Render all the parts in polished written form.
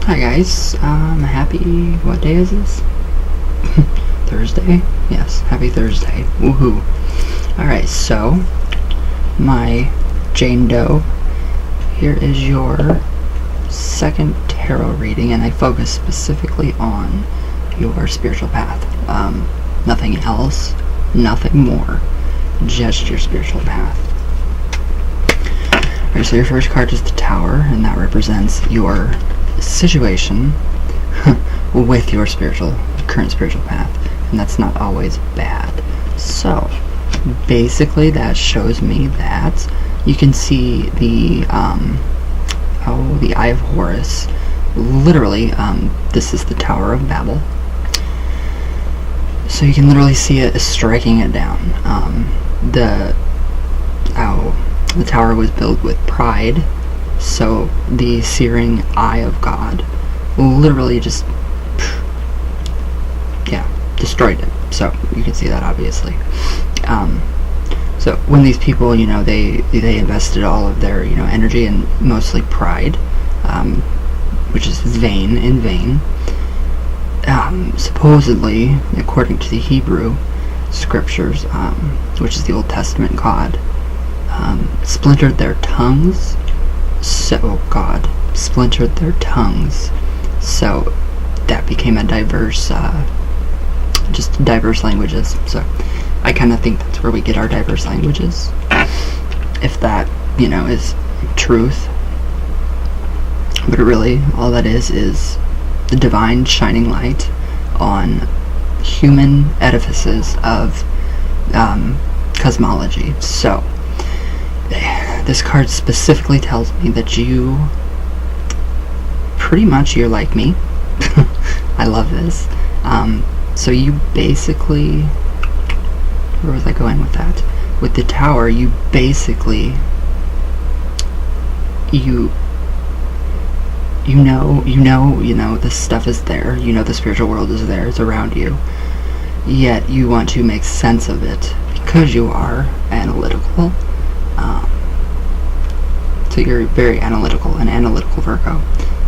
Hi guys, happy, what day is this? Thursday? Yes, happy Thursday. Woohoo. Alright, so, my Jane Doe, here is your second tarot reading, and I focus specifically on your spiritual path. Nothing else, nothing more, just your spiritual path. Alright, so your first card is the Tower, and that represents your situation with your current spiritual path, and that's not always bad. So basically that shows me that you can see the Eye of Horus. Literally, this is the Tower of Babel, so you can literally see it striking it down. The tower was built with pride, so the searing eye of God literally just, destroyed it. So you can see that obviously. So when these people, they invested all of their, energy in mostly pride, which is in vain. Supposedly, according to the Hebrew scriptures, which is the Old Testament God, splintered their tongues. So God splintered their tongues, so that became a diverse languages. So I kind of think that's where we get our diverse languages, if that is truth. But really, all that is the divine shining light on human edifices of cosmology. So this card specifically tells me that you're like me. I love this. So you basically, where was I going with that? With the Tower, you basically, this stuff is there. The spiritual world is there. It's around you. Yet you want to make sense of it because you are analytical. So you're very analytical, an analytical Virgo.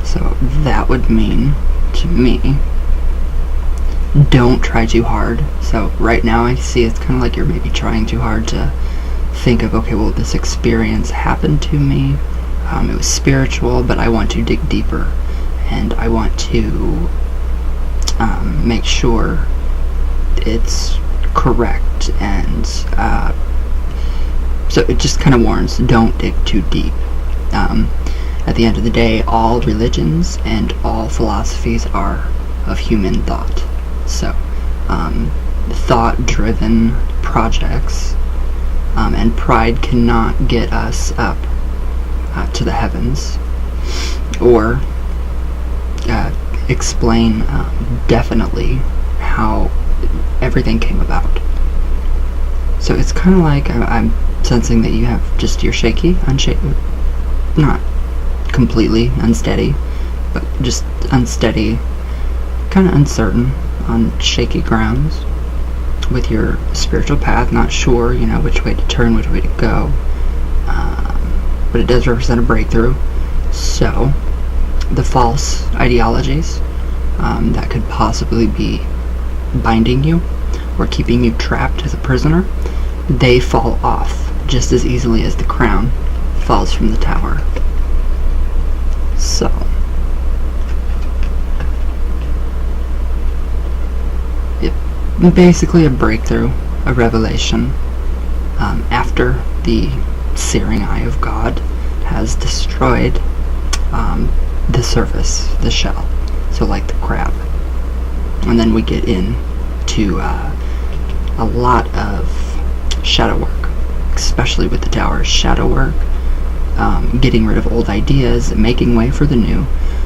So that would mean, to me, don't try too hard. So right now I see it's kind of like you're maybe trying too hard to think of, okay, well, this experience happened to me. It was spiritual, but I want to dig deeper, and I want to make sure it's correct. And so it just kind of warns, don't dig too deep. At the end of the day, all religions and all philosophies are of human thought. So thought-driven projects, and pride cannot get us up to the heavens, or explain definitely how everything came about. So it's kind of like I'm sensing that you have you're shaky, not completely unsteady, but just unsteady, kind of uncertain, on shaky grounds with your spiritual path, not sure, which way to turn, which way to go. But it does represent a breakthrough. So the false ideologies that could possibly be binding you or keeping you trapped as a prisoner, they fall off just as easily as the crown falls from the tower. So basically a breakthrough, a revelation, after the searing eye of God has destroyed the surface, the shell, so like the crab. And then we get into a lot of shadow work, especially with the Tower. Shadow work, getting rid of old ideas, making way for the new.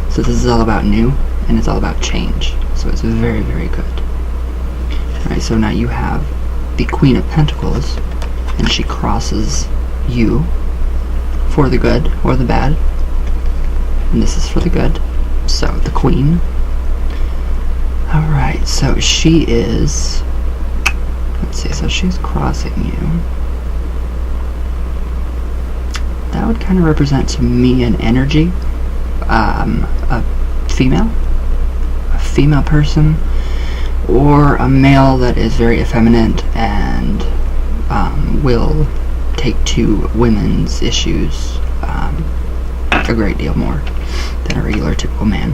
So this is all about new, and it's all about change. So it's very, very good. Alright, so now you have the Queen of Pentacles, and she crosses you for the good or the bad, and this is for the good. So the Queen. Alright, so she is, let's see, so she's crossing you. That would kind of represent to me an energy, a female, a female person, or a male that is very effeminate and will take to women's issues a great deal more than a regular typical man.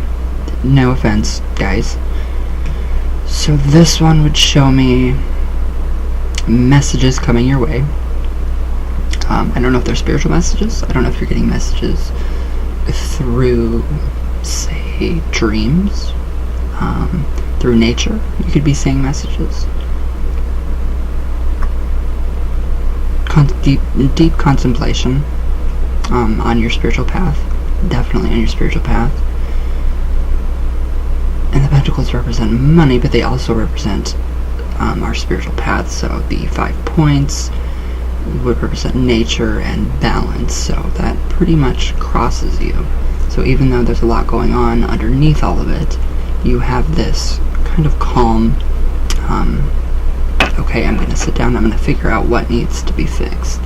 No offense, guys. So this one would show me messages coming your way. I don't know if they're spiritual messages. I don't know if you're getting messages through, say, dreams, through nature. You could be seeing messages. Deep contemplation on your spiritual path. Definitely on your spiritual path. And the pentacles represent money, but they also represent our spiritual path. So the 5 points would represent nature and balance. So that pretty much crosses you. So even though there's a lot going on underneath all of it, you have this kind of calm, okay, I'm going to sit down, I'm going to figure out what needs to be fixed,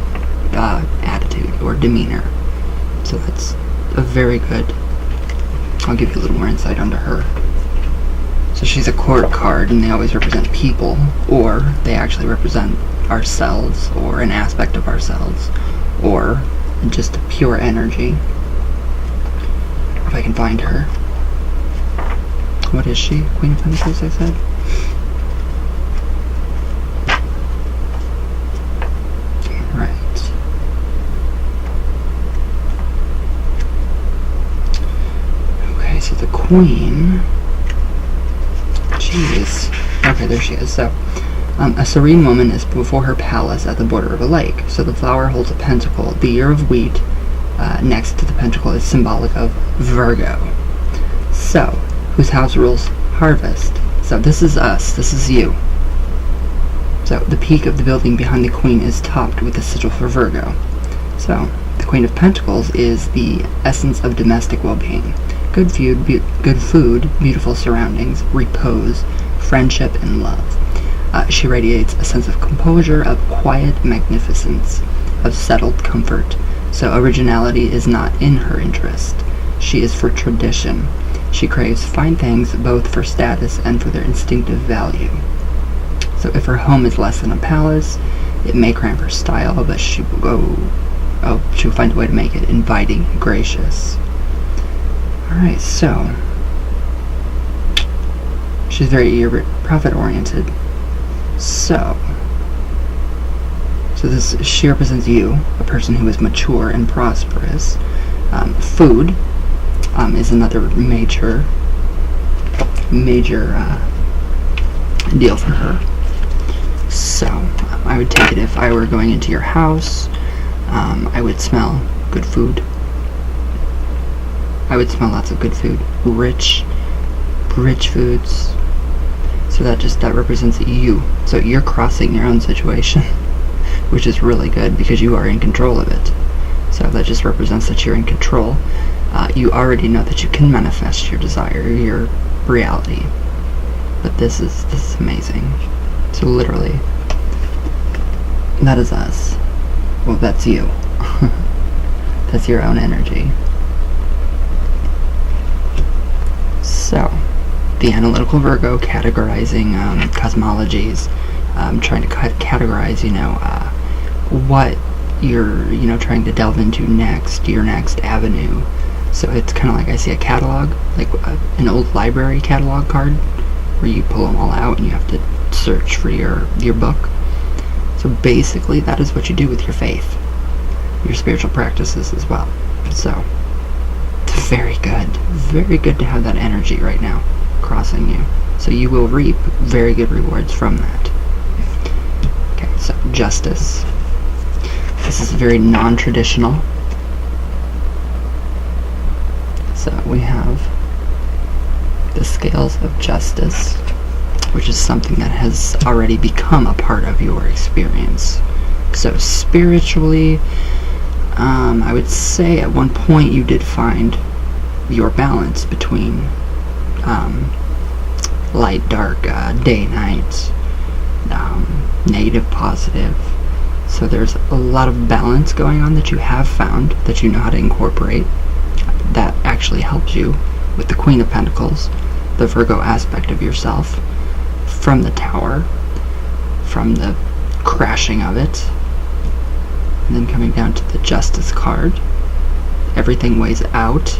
attitude or demeanor. So that's a very good, I'll give you a little more insight onto her. So she's a court card, and they always represent people, or they actually represent ourselves, or an aspect of ourselves, or just pure energy. If I can find her. What is she? Queen of Pentacles, I said? Right. Okay, so the Queen... Jeez. Okay, there she is. So, a serene woman is before her palace at the border of a lake. So the flower holds a pentacle. The year of wheat next to the pentacle is symbolic of Virgo. So, whose house rules harvest? So this is us. This is you. So the peak of the building behind the Queen is topped with a sigil for Virgo. So the Queen of Pentacles is the essence of domestic well-being. Good food, beautiful surroundings, repose, friendship, and love. She radiates a sense of composure, of quiet magnificence, of settled comfort. So originality is not in her interest. She is for tradition. She craves fine things both for status and for their instinctive value. So if her home is less than a palace, it may cramp her style, but she will find a way to make it inviting and gracious. Alright, so she's very profit-oriented. So she represents you, a person who is mature and prosperous. Food is another major deal for her. So I would take it if I were going into your house. I would smell good food. I would smell lots of good food, rich foods. So that represents you. So you're crossing your own situation, which is really good because you are in control of it. So that just represents that you're in control. You already know that you can manifest your desire, your reality. But this is amazing. So literally, that is us. Well, that's you. That's your own energy. So, the analytical Virgo categorizing cosmologies, trying to categorize, what you're, trying to delve into next, your next avenue. So it's kind of like I see a catalog, like an old library catalog card, where you pull them all out and you have to search for your book. So basically, that is what you do with your faith, your spiritual practices as well. So it's very good to have that energy right now crossing you. So you will reap very good rewards from that. Okay, so justice. This is very non-traditional. So we have the scales of justice, which is something that has already become a part of your experience. So spiritually, I would say at one point you did find your balance between light, dark, day, night, negative, positive. So there's a lot of balance going on that you have found, that you know how to incorporate, that actually helps you with the Queen of Pentacles, the Virgo aspect of yourself, from the Tower, from the crashing of it, and then coming down to the Justice card. Everything weighs out.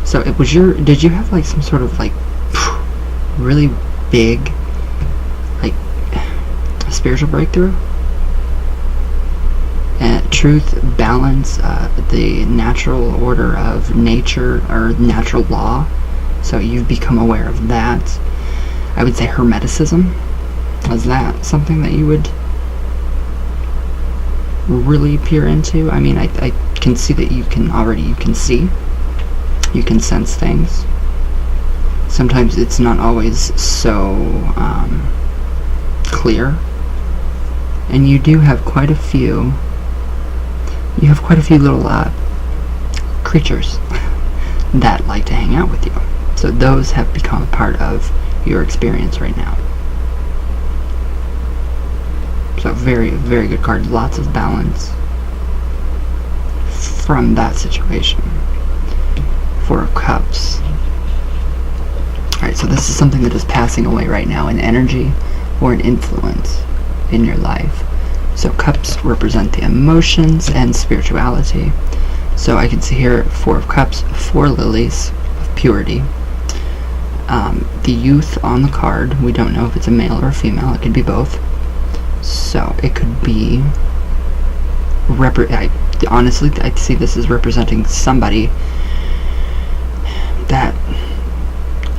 So it was did you have like some sort of like really big like spiritual breakthrough? Truth, balance, the natural order of nature or natural law. So you've become aware of that. I would say Hermeticism. Is that something that you would really peer into? I mean, I can see that you can see, you can sense things. Sometimes it's not always so clear, and you do have quite a few. You have quite a few little creatures that like to hang out with you. So those have become a part of your experience right now. So very, very good card. Lots of balance from that situation. Four of Cups. Alright, so this is something that is passing away right now, an energy or an influence in your life. So cups represent the emotions and spirituality. So I can see here 4 of Cups, 4 lilies of purity. The youth on the card, we don't know if it's a male or a female, it could be both. So it could be, honestly, I see this as representing somebody that,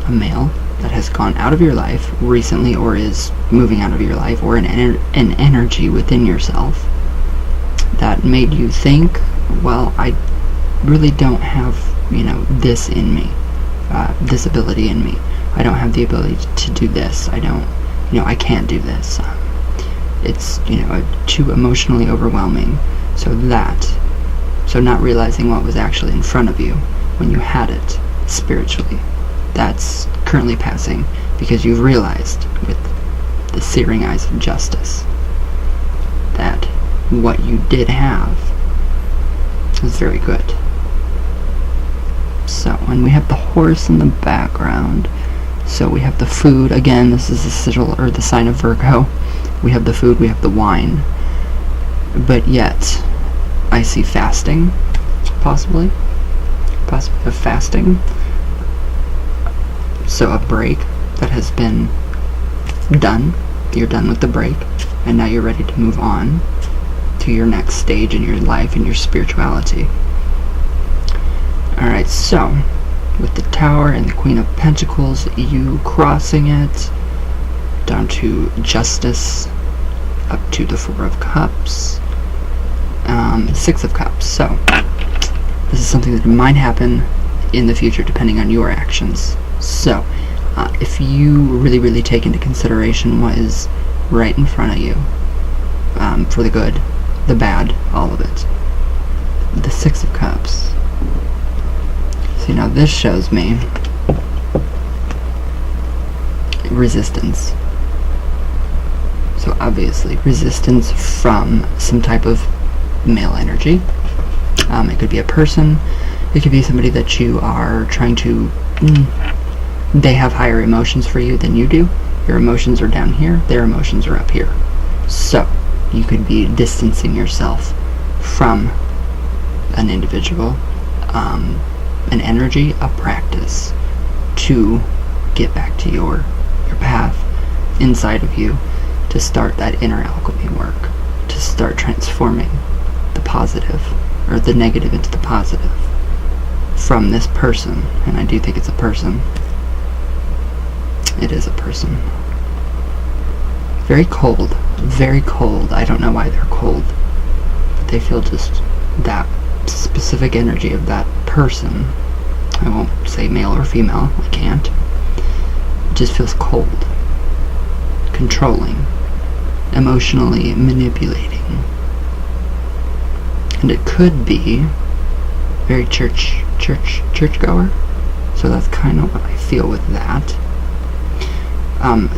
a male, that has gone out of your life recently or is moving out of your life, or an energy within yourself that made you think, well, I really don't have, this in me, this ability in me. I don't have the ability to do this. I don't, I can't do this. It's, too emotionally overwhelming. So not realizing what was actually in front of you when you had it spiritually. That's currently passing because you've realized with the searing eyes of justice that what you did have is very good. So, and we have the horse in the background. So we have the food. Again, this is the sigil or the sign of Virgo. We have the food, we have the wine. But yet, I see fasting, possibly of fasting. So a break that has been done. You're done with the break, and now you're ready to move on to your next stage in your life and your spirituality. Alright, so with the Tower and the Queen of Pentacles, you crossing it down to Justice, up to the 4 of Cups, 6 of Cups. So this is something that might happen in the future depending on your actions. So if you really, really take into consideration what is right in front of you, for the good, the bad, all of it. The 6 of Cups. See, now this shows me resistance. So obviously resistance from some type of male energy. It could be a person. It could be somebody that you are trying to... they have higher emotions for you than you do. Your emotions are down here. Their emotions are up here. So you could be distancing yourself from an individual, an energy, a practice to get back to your path inside of you, to start that inner alchemy work, to start transforming the positive or the negative into the positive from this person. And I do think it's a person. It is a person. Very cold. Very cold. I don't know why they're cold. But they feel just that specific energy of that person. I won't say male or female. I can't. It just feels cold. Controlling. Emotionally manipulating. And it could be very churchgoer. So that's kind of what I feel with that.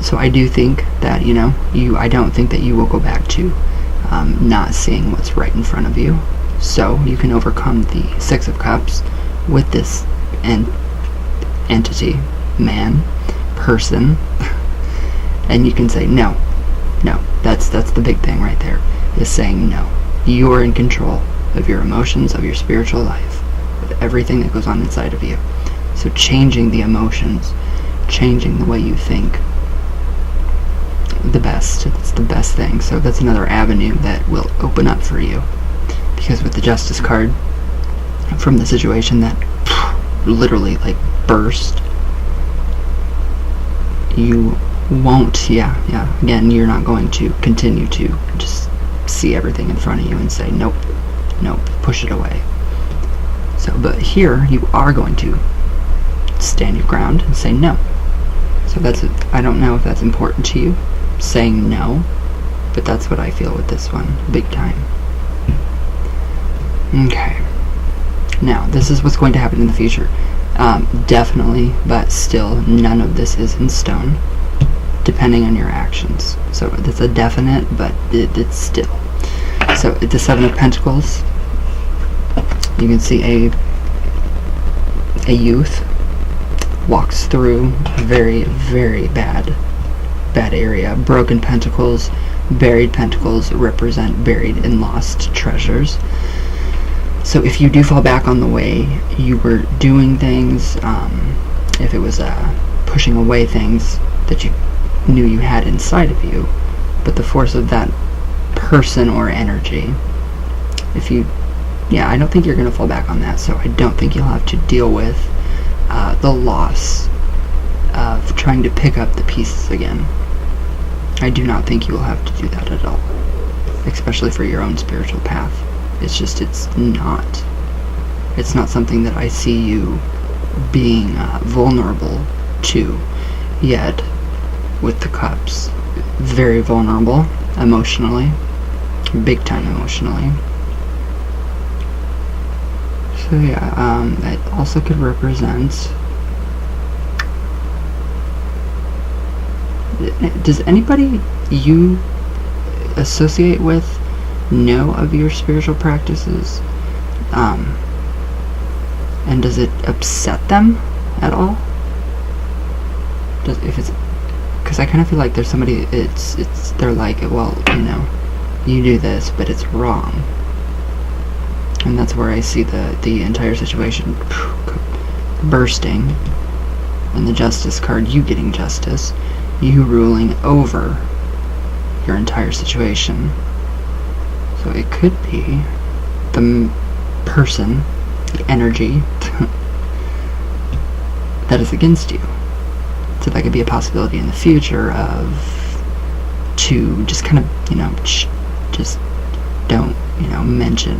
So I do think that, I don't think that you will go back to not seeing what's right in front of you. So you can overcome the 6 of Cups with this and entity, man, person, and you can say no. That's the big thing right there, is saying no. You are in control of your emotions, of your spiritual life, of everything that goes on inside of you. So changing the emotions, changing the way you think, it's the best thing. So that's another avenue that will open up for you, because with the Justice card, from the situation that literally like burst, you won't, again, you're not going to continue to just see everything in front of you and say nope, push it away. So, but here you are going to stand your ground and say no. So I don't know if that's important to you, saying no, but that's what I feel with this one, big time. Okay, now this is what's going to happen in the future. Definitely, but still, none of this is in stone, depending on your actions. So it's a definite, but it's still. So the Seven of Pentacles, you can see a youth walks through a very, very bad area. Broken pentacles, buried pentacles represent buried and lost treasures. So if you do fall back on the way you were doing things, if it was pushing away things that you knew you had inside of you, but the force of that person or energy, I don't think you're going to fall back on that. So I don't think you'll have to deal with the loss of trying to pick up the pieces again. I do not think you will have to do that at all, especially for your own spiritual path. It's not something that I see you being vulnerable to yet. With the Cups, very vulnerable emotionally, big time emotionally. So it also could represent, does anybody you associate with know of your spiritual practices? And does it upset them at all? Because I kind of feel like there's somebody, they're like, well, you do this, but it's wrong. And that's where I see the entire situation bursting. And the Justice card, you getting justice, you ruling over your entire situation. So it could be the person, the energy that is against you. So that could be a possibility in the future to just kind of, just don't, mention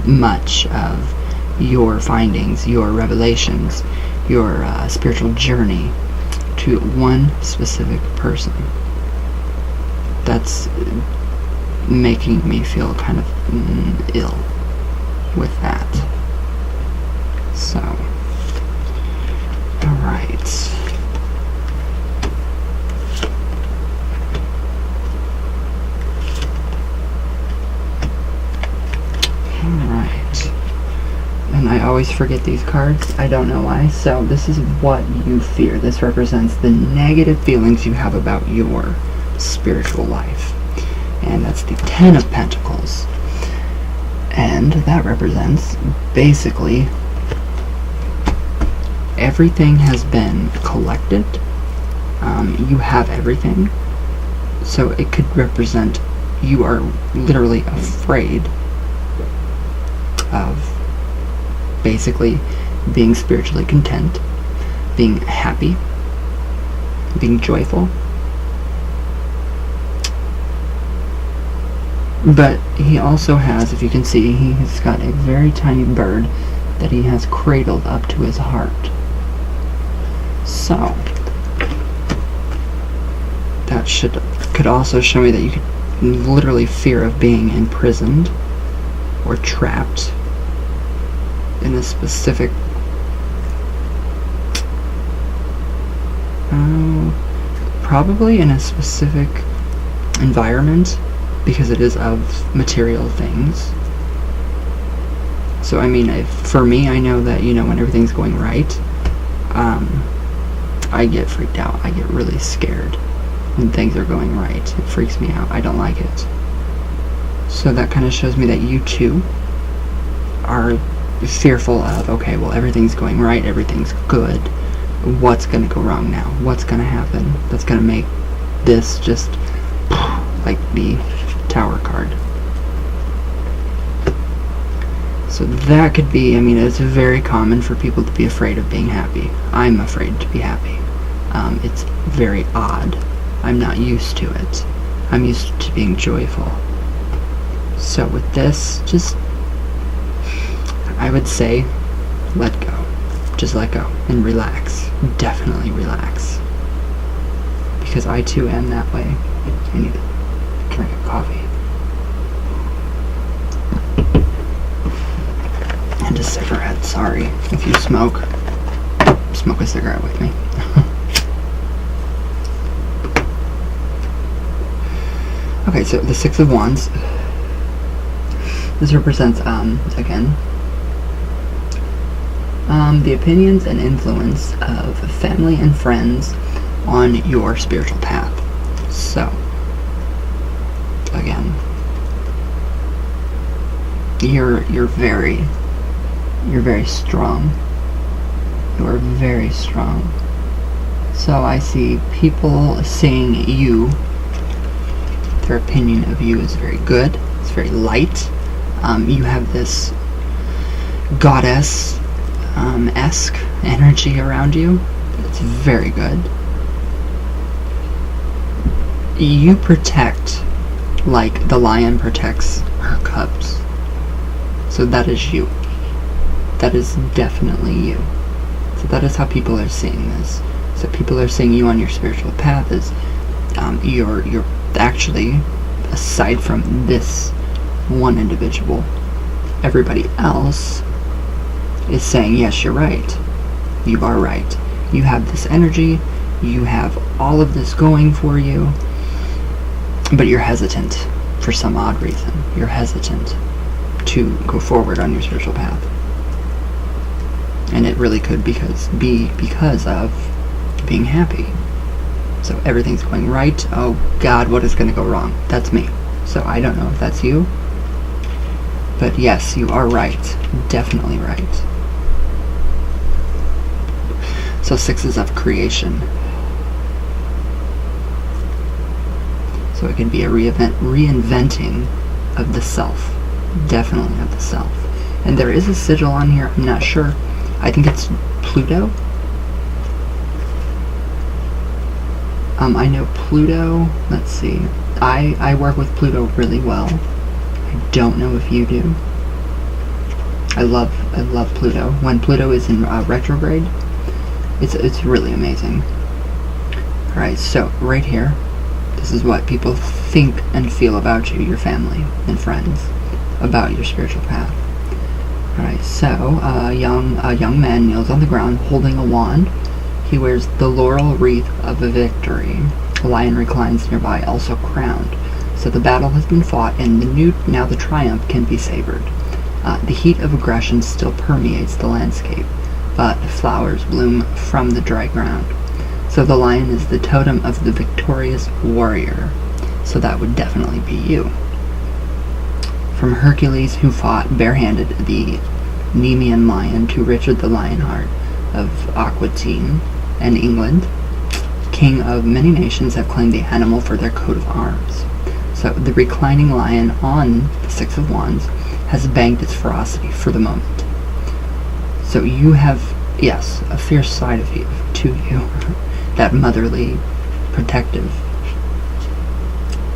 much of your findings, your revelations, your spiritual journey to one specific person. That's making me feel kind of ill with that. So, alright. Alright. And I always forget these cards. I don't know why. So this is what you fear. This represents the negative feelings you have about your spiritual life. And that's the Ten of Pentacles. And that represents basically everything has been collected. You have everything. So it could represent you are literally afraid of basically being spiritually content, being happy, being joyful. But he also has, if you can see, he's got a very tiny bird that he has cradled up to his heart. So that could also show me that you could literally fear of being imprisoned or trapped in a specific probably in a specific environment, because it is of material things. So I mean, for me, I know that when everything's going right, I get freaked out. I get really scared when things are going right. It freaks me out. I don't like it. So that kind of shows me that you too are fearful of, okay, well, everything's going right, everything's good. What's going to go wrong now? What's going to happen that's going to make this just like the Tower card? So that could be, I mean, it's very common for people to be afraid of being happy. I'm afraid to be happy. It's very odd. I'm not used to it. I'm used to being joyful. So with this, just, I would say, let go. Just let go and relax. Definitely relax. Because I too am that way. I need to drink a coffee. And a cigarette. Sorry if you smoke. Smoke a cigarette with me. Okay, so the Six of Wands. This represents, again, the opinions and influence of family and friends on your spiritual path. So, again, you're very strong. You are very strong. So I see people seeing you, their opinion of you is very good. It's very light. You have this goddess esque energy around you. It's very good. You protect like the lion protects her cubs. So that is you. That is definitely you. So that is how people are seeing this. So people are seeing you on your spiritual path as you're actually, aside from this one individual, everybody else is saying, yes, you're right. You are right. You have this energy. You have all of this going for you. But you're hesitant for some odd reason. You're hesitant to go forward on your spiritual path. And it really could be because of being happy. So everything's going right. Oh God, what is going to go wrong? That's me. So I don't know if that's you. But yes, you are right. Definitely right. So sixes of creation. So it can be a reinventing of the self. Definitely of the self. And there is a sigil on here. I'm not sure. I think it's Pluto. I know Pluto. Let's see. I work with Pluto really well. I don't know if you do. I love Pluto. When Pluto is in retrograde, it's really amazing. Alright, so right here, this is what people think and feel about you, your family and friends, about your spiritual path. Alright, so a young man kneels on the ground holding a wand. He wears the laurel wreath of a victory. A lion reclines nearby, also crowned. So the battle has been fought, and now the triumph can be savored. The heat of aggression still permeates the landscape, but flowers bloom from the dry ground. So the lion is the totem of the victorious warrior. So that would definitely be you. From Hercules, who fought barehanded the Nemean lion, to Richard the Lionheart of Aquitaine and England, king of many nations have claimed the animal for their coat of arms. So the reclining lion on the Six of Wands has banked its ferocity for the moment. So you have, yes, a fierce side of you, to you, that motherly, protective.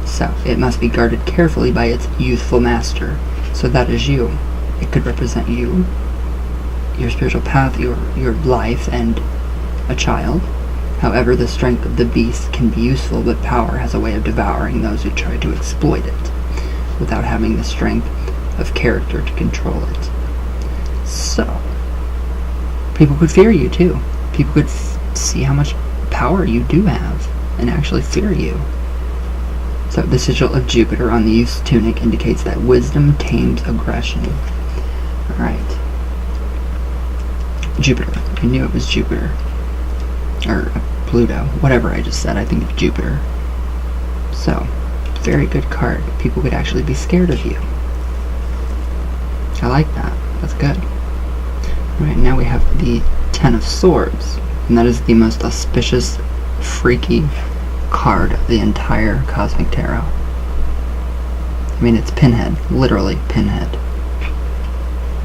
So it must be guarded carefully by its youthful master. So that is you. It could represent you, your spiritual path, your life, and a child. However, the strength of the beast can be useful, but power has a way of devouring those who try to exploit it, without having the strength of character to control it. So, people could fear you too. People could see how much power you do have, and actually fear you. So, the sigil of Jupiter on the youth's tunic indicates that wisdom tames aggression. Alright. Jupiter. I knew it was Jupiter. or Pluto, whatever I just said. I think of Jupiter. So, very good card. People could actually be scared of you. I like that. That's good. Alright, now we have the Ten of Swords, and that is the most auspicious, freaky card of the entire Cosmic Tarot. I mean, it's Pinhead. Literally Pinhead.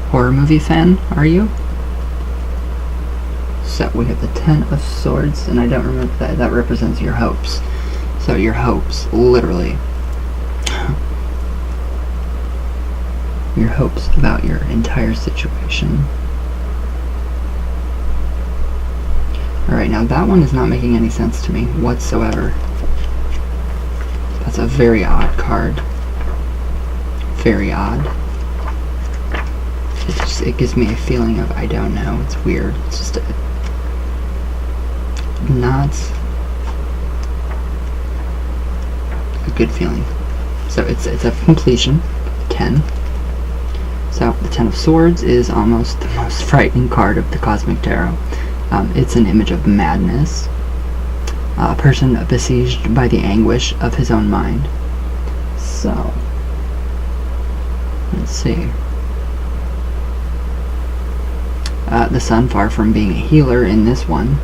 Horror movie fan, are you? So we have the Ten of Swords, and I don't remember that represents your hopes. So your hopes, literally. Your hopes about your entire situation. Alright, now that one is not making any sense to me whatsoever. That's a very odd card. Very odd. It gives me a feeling of, I don't know, it's weird. It's just not a good feeling. So it's a completion, 10. So the Ten of Swords is almost the most frightening card of the Cosmic Tarot. It's an image of madness, a person besieged by the anguish of his own mind. So, let's see. The sun, far from being a healer in this one,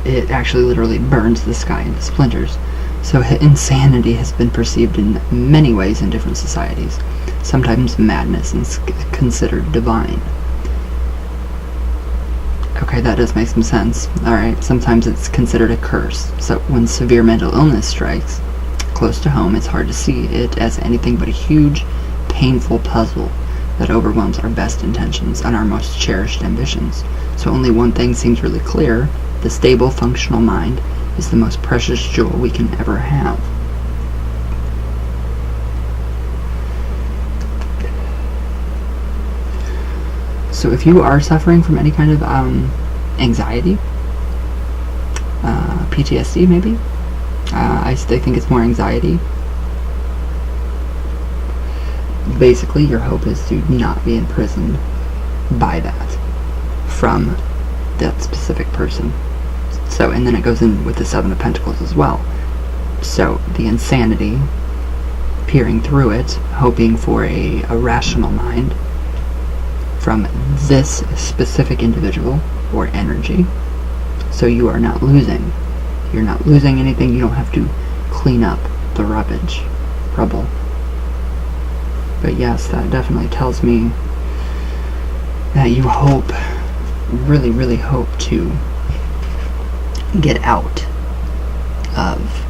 it actually literally burns the sky into splinters. So insanity has been perceived in many ways in different societies. Sometimes madness is considered divine. Okay, that does make some sense. Alright, sometimes it's considered a curse. So when severe mental illness strikes close to home, it's hard to see it as anything but a huge, painful puzzle that overwhelms our best intentions and our most cherished ambitions. So only one thing seems really clear: the stable, functional mind is the most precious jewel we can ever have. So if you are suffering from any kind of anxiety, PTSD maybe, I think it's more anxiety. Basically, your hope is to not be imprisoned by that from that specific person. So, and then it goes in with the Seven of Pentacles as well. So the insanity, peering through it, hoping for a rational mind from this specific individual or energy. So you are not losing. You're not losing anything. You don't have to clean up the rubble. But yes, that definitely tells me that you hope, really, really hope to get out of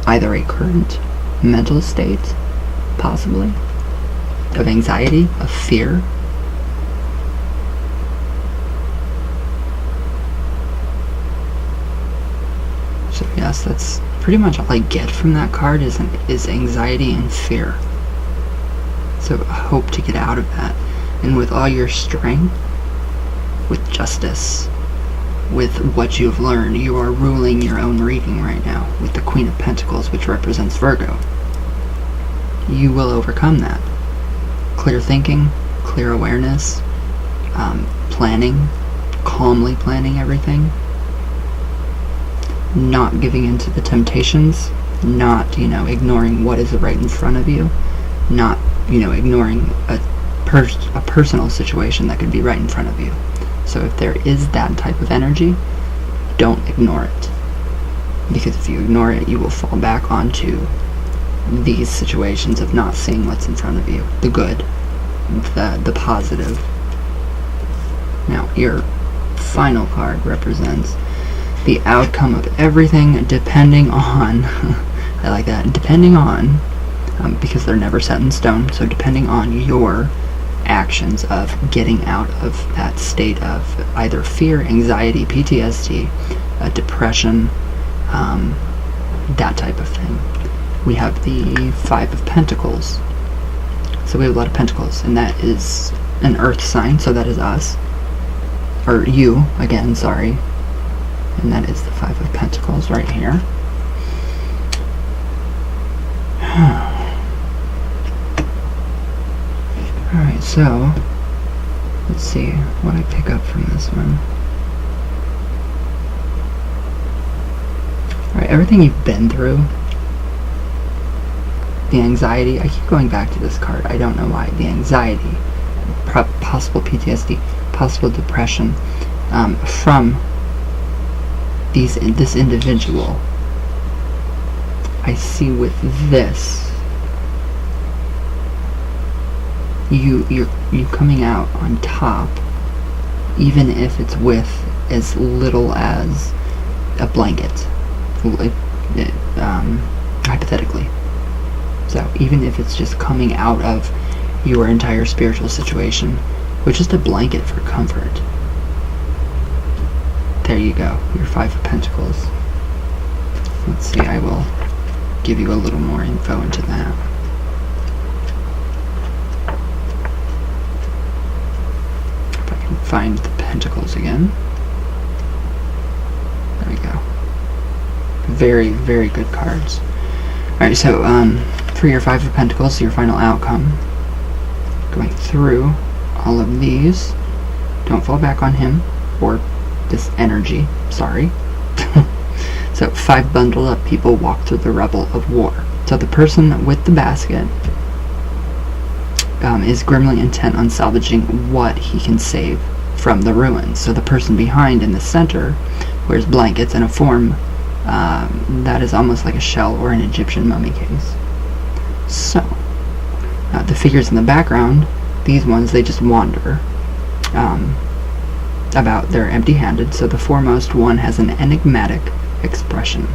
either a current mental state, possibly, of anxiety, of fear. So yes, that's pretty much all I get from that card is anxiety and fear. So hope to get out of that. And with all your strength, with justice, with what you've learned, you are ruling your own reading right now with the Queen of Pentacles, which represents Virgo. You will overcome that. Clear thinking, clear awareness, planning, calmly planning everything, not giving in to the temptations, not, ignoring what is right in front of you, not, ignoring a personal situation that could be right in front of you. So if there is that type of energy, don't ignore it. Because if you ignore it, you will fall back onto these situations of not seeing what's in front of you. The good, the positive. Now, your final card represents the outcome of everything depending on, I like that, depending on, because they're never set in stone, so depending on your actions of getting out of that state of either fear, anxiety, PTSD, depression, that type of thing. We have the Five of Pentacles. So we have a lot of pentacles, and that is an earth sign, so that is us. Or you, again, sorry. And that is the Five of Pentacles right here. Alright, so let's see what I pick up from this one. everything you've been through, the anxiety, I keep going back to this card, I don't know why, the anxiety, possible PTSD, possible depression, from this individual, I see with this, you coming out on top, even if it's with as little as a blanket, hypothetically. So even if it's just coming out of your entire spiritual situation with just a blanket for comfort. There you go, your Five of Pentacles. Let's see, I will give you a little more info into that. If I can find the pentacles again. There we go. Very, very good cards. Alright, so for your Five of Pentacles, your final outcome, going through all of these, don't fall back on him or this energy, sorry. So 5 bundled up people walk through the rubble of war. So the person with the basket is grimly intent on salvaging what he can save from the ruins. So the person behind in the center wears blankets in a form that is almost like a shell or an Egyptian mummy case. So the figures in the background, these ones, they just wander about. They're empty-handed. So the foremost one has an enigmatic expression,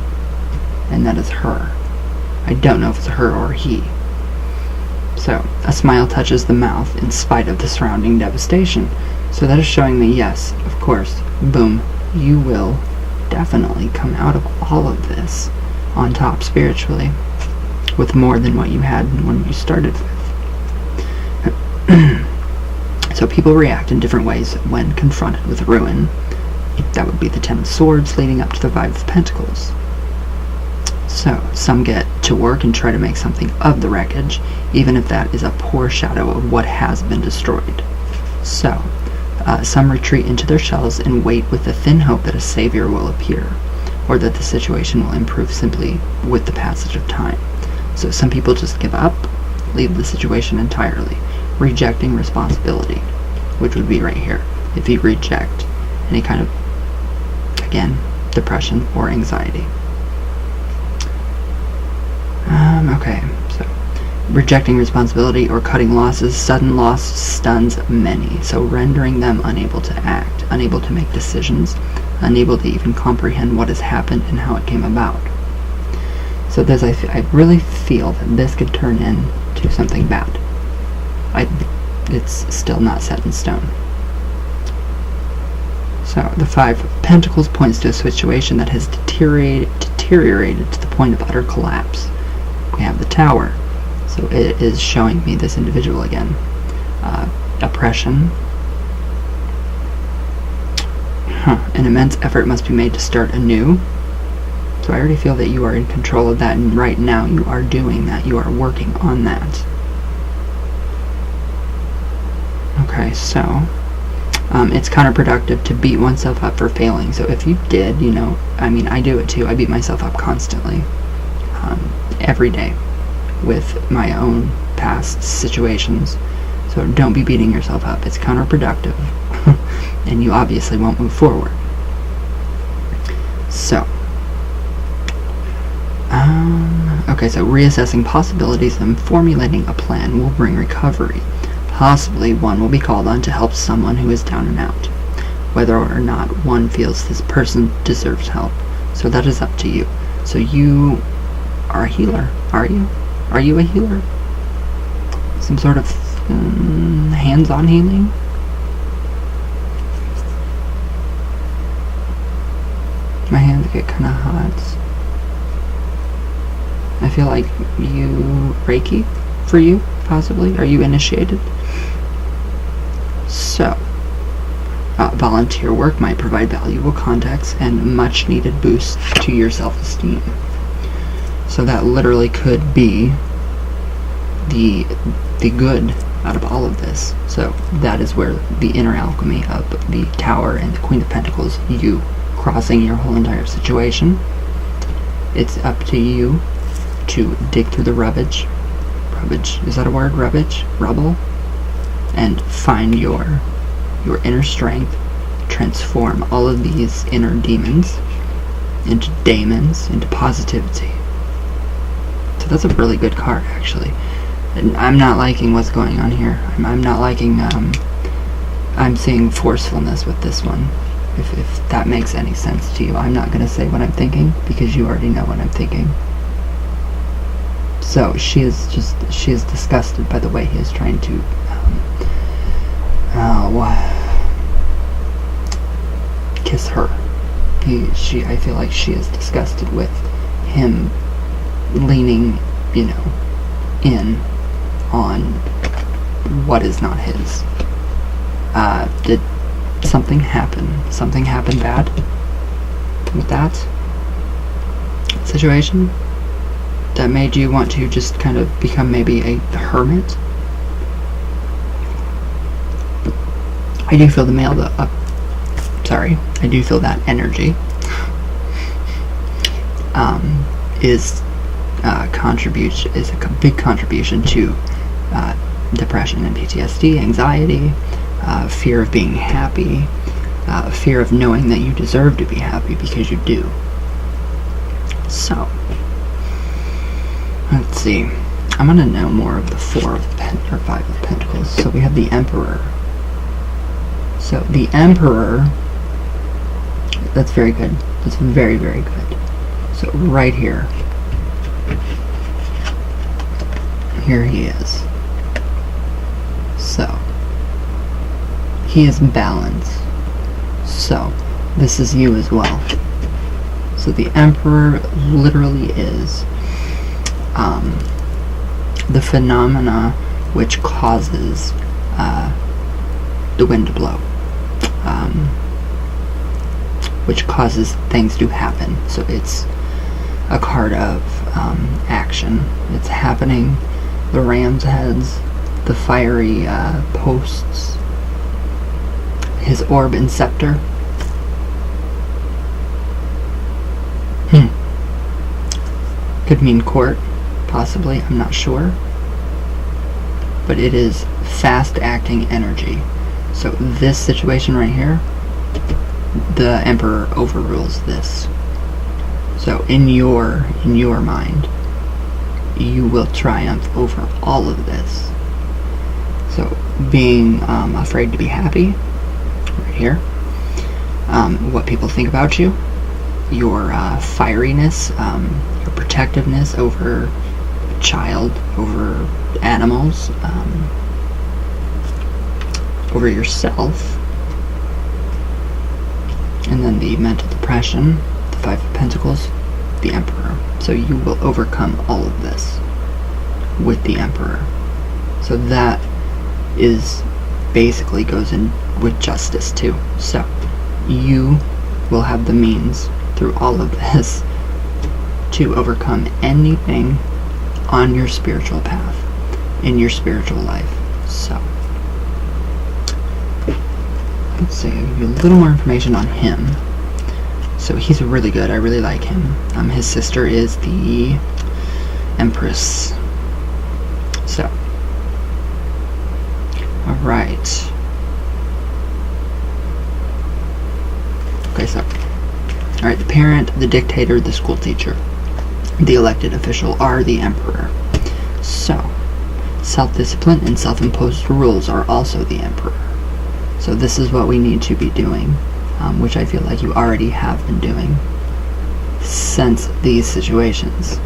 and that is her. I don't know if it's her or he. So a smile touches the mouth in spite of the surrounding devastation. So that is showing me, yes, of course, boom, you will definitely come out of all of this on top spiritually with more than what you had when you started with. So people react in different ways when confronted with ruin. That would be the Ten of Swords leading up to the Five of Pentacles. So some get to work and try to make something of the wreckage, even if that is a poor shadow of what has been destroyed. So some retreat into their shells and wait with the thin hope that a savior will appear, or that the situation will improve simply with the passage of time. So some people just give up, leave the situation entirely, rejecting responsibility, which would be right here, if you reject any kind of, again, depression or anxiety. Okay, so rejecting responsibility or cutting losses. Sudden loss stuns many, so rendering them unable to act, unable to make decisions, unable to even comprehend what has happened and how it came about. So this, I really feel that this could turn into something bad. It's still not set in stone. So the Five of Pentacles points to a situation that has deteriorated to the point of utter collapse. We have the Tower. So it is showing me this individual again. Oppression. An immense effort must be made to start anew. So I already feel that you are in control of that, and right now you are doing that. You are working on that. Okay, so it's counterproductive to beat oneself up for failing. So if you did, I mean, I do it too. I beat myself up constantly, every day, with my own past situations. So don't be beating yourself up. It's counterproductive, and you obviously won't move forward. So, okay, so reassessing possibilities and formulating a plan will bring recovery. Possibly one will be called on to help someone who is down and out, whether or not one feels this person deserves help. So that is up to you. So you are a healer, are you? Are you a healer? Some sort of hands-on healing? My hands get kind of hot. I feel like you Reiki for you, possibly. Are you initiated? So, volunteer work might provide valuable context and much needed boost to your self-esteem. So that literally could be the good out of all of this. So that is where the inner alchemy of the Tower and the Queen of Pentacles, you crossing your whole entire situation, It's up to you to dig through the rubbish, is that a word? Rubble, and find your inner strength, transform all of these inner demons into daemons, into positivity. So that's a really good card, actually. And I'm not liking what's going on here. I'm not liking, I'm seeing forcefulness with this one. If that makes any sense to you. I'm not going to say what I'm thinking, because you already know what I'm thinking. So she is disgusted by the way he is trying to kiss her. I feel like she is disgusted with him leaning, in on what is not his. Did something happen? Something happened bad with that situation that made you want to just kind of become maybe a hermit? I do feel the male I do feel that energy is a big contribution to depression and PTSD, anxiety, fear of being happy, fear of knowing that you deserve to be happy because you do. So, let's see. I'm going to know more of the Five of Pentacles. So we have the Emperor. So the Emperor, that's very good. That's very, very good. So right here. Here he is. So he is balanced. So this is you as well. So the Emperor literally is the phenomena which causes the wind to blow, which causes things to happen. So it's a card of action. It's happening. The ram's heads, the fiery posts, his orb and scepter. Could mean court, possibly, I'm not sure. But it is fast-acting energy. So this situation right here, the Emperor overrules this. So in your mind, you will triumph over all of this. So being afraid to be happy, right here. What people think about you, your fieriness, your protectiveness over a child, over animals, over yourself, and then the mental depression, the Five of Pentacles, the Emperor. So you will overcome all of this with the Emperor. So that is basically goes in with justice too. So you will have the means through all of this to overcome anything on your spiritual path, in your spiritual life. So let's see, I'll give you a little more information on him. So he's really good. I really like him. His sister is the Empress. So, alright. Okay, so, alright, the parent, the dictator, the school teacher, the elected official are the Emperor. So, self-discipline and self-imposed rules are also the Emperor. So this is what we need to be doing, which I feel like you already have been doing since these situations.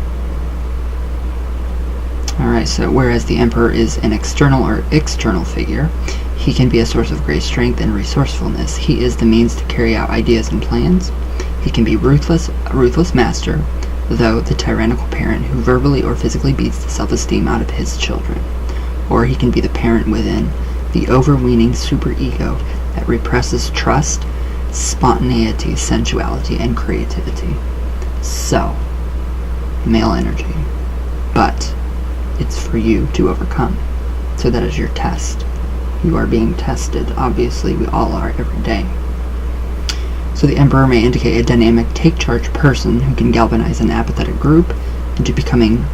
Alright, so whereas the Emperor is an external or external figure, he can be a source of great strength and resourcefulness. He is the means to carry out ideas and plans. He can be a ruthless master, though the tyrannical parent who verbally or physically beats the self-esteem out of his children. Or he can be the parent within, the overweening superego that represses trust, spontaneity, sensuality, and creativity. So, male energy. But it's for you to overcome. So that is your test. You are being tested. Obviously, we all are every day. So the Emperor may indicate a dynamic take-charge person who can galvanize an apathetic group into becoming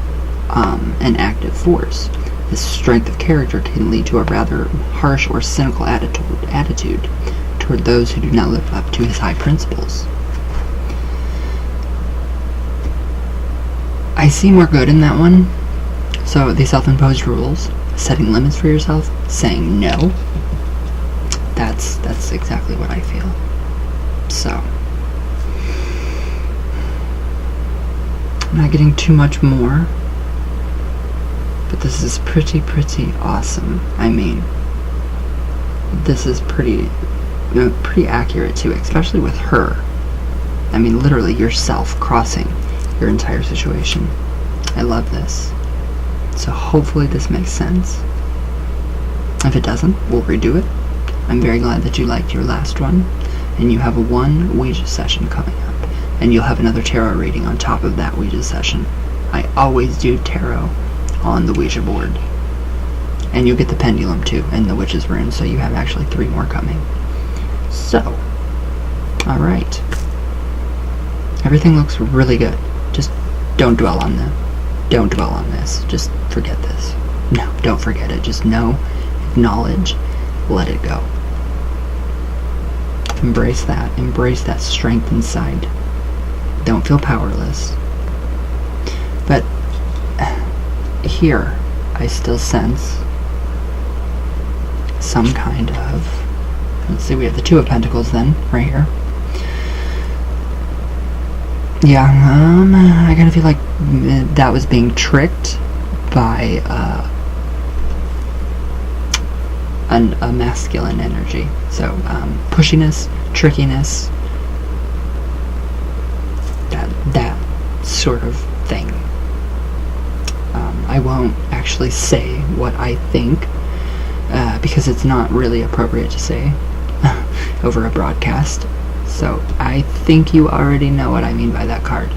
an active force. This strength of character can lead to a rather harsh or cynical attitude toward those who do not live up to his high principles. I see more good in that one. So the self-imposed rules, setting limits for yourself, saying no, that's exactly what I feel. So, I'm not getting too much more, but this is pretty awesome. I mean, this is pretty accurate too, especially with her. I mean, literally yourself crossing your entire situation. I love this. So hopefully this makes sense. If it doesn't, we'll redo it. I'm very glad that you liked your last one, and you have one Ouija session coming up, and you'll have another tarot reading on top of that Ouija session. I always do tarot on the Ouija board. And you get the pendulum too, and the witch's rune, so you have actually 3 more coming. So, alright. Everything looks really good. Just don't dwell on this. Just forget this. No, don't forget it. Just know, acknowledge, let it go. Embrace that strength inside. Don't feel powerless. But here, I still sense some kind of, let's see, we have the 2 of Pentacles then, right here. Yeah, I kind of feel like that was being tricked by a masculine energy. So, pushiness, trickiness, that sort of thing. I won't actually say what I think, because it's not really appropriate to say over a broadcast. So I think you already know what I mean by that card.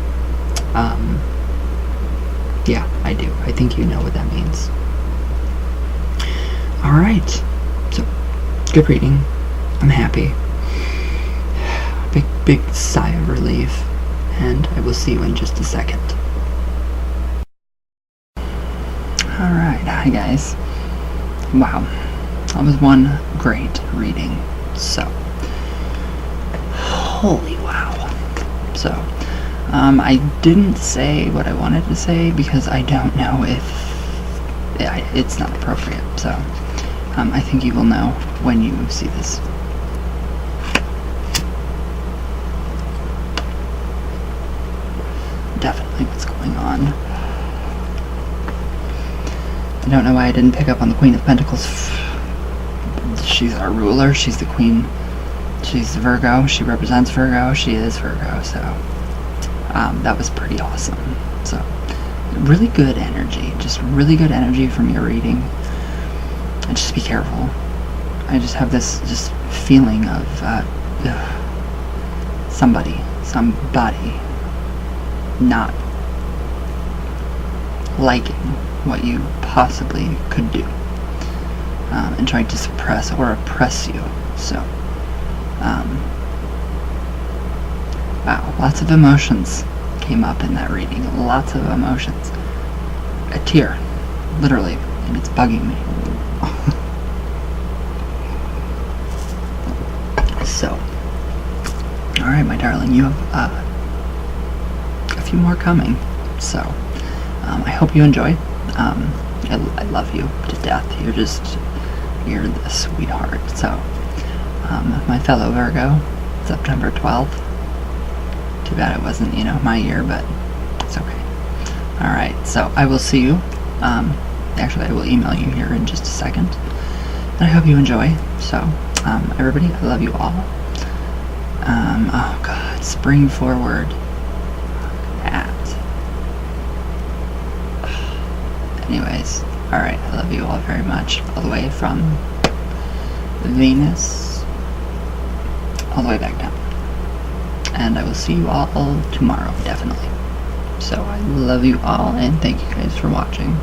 Yeah, I do. I think you know what that means. Alright. So, good reading. I'm happy. Big sigh of relief. And I will see you in just a second. Alright, hi guys. Wow. That was one great reading. So, holy wow. So, I didn't say what I wanted to say because I don't know if it's not appropriate. So, I think you will know when you see this. Definitely what's going on. I don't know why I didn't pick up on the Queen of Pentacles. She's our ruler. She's the queen. She's Virgo. She represents Virgo. She is Virgo. So that was pretty awesome. So really good energy. Just really good energy from your reading. And just be careful. I just have this just feeling of somebody not liking what you possibly could do, and trying to suppress or oppress you. So, wow, lots of emotions came up in that reading. Lots of emotions. A tear, literally, and it's bugging me. So, alright, my darling, you have a few more coming. So, I hope you enjoy. I love you to death. You're the sweetheart. So, my fellow Virgo, September 12th. Too bad it wasn't, my year, but it's okay. Alright, so I will see you. Actually, I will email you here in just a second. And I hope you enjoy. So, everybody, I love you all. Oh God, spring forward. Anyways, alright, I love you all very much. All the way from Venus, all the way back down. And I will see you all tomorrow, definitely. So I love you all, and thank you guys for watching.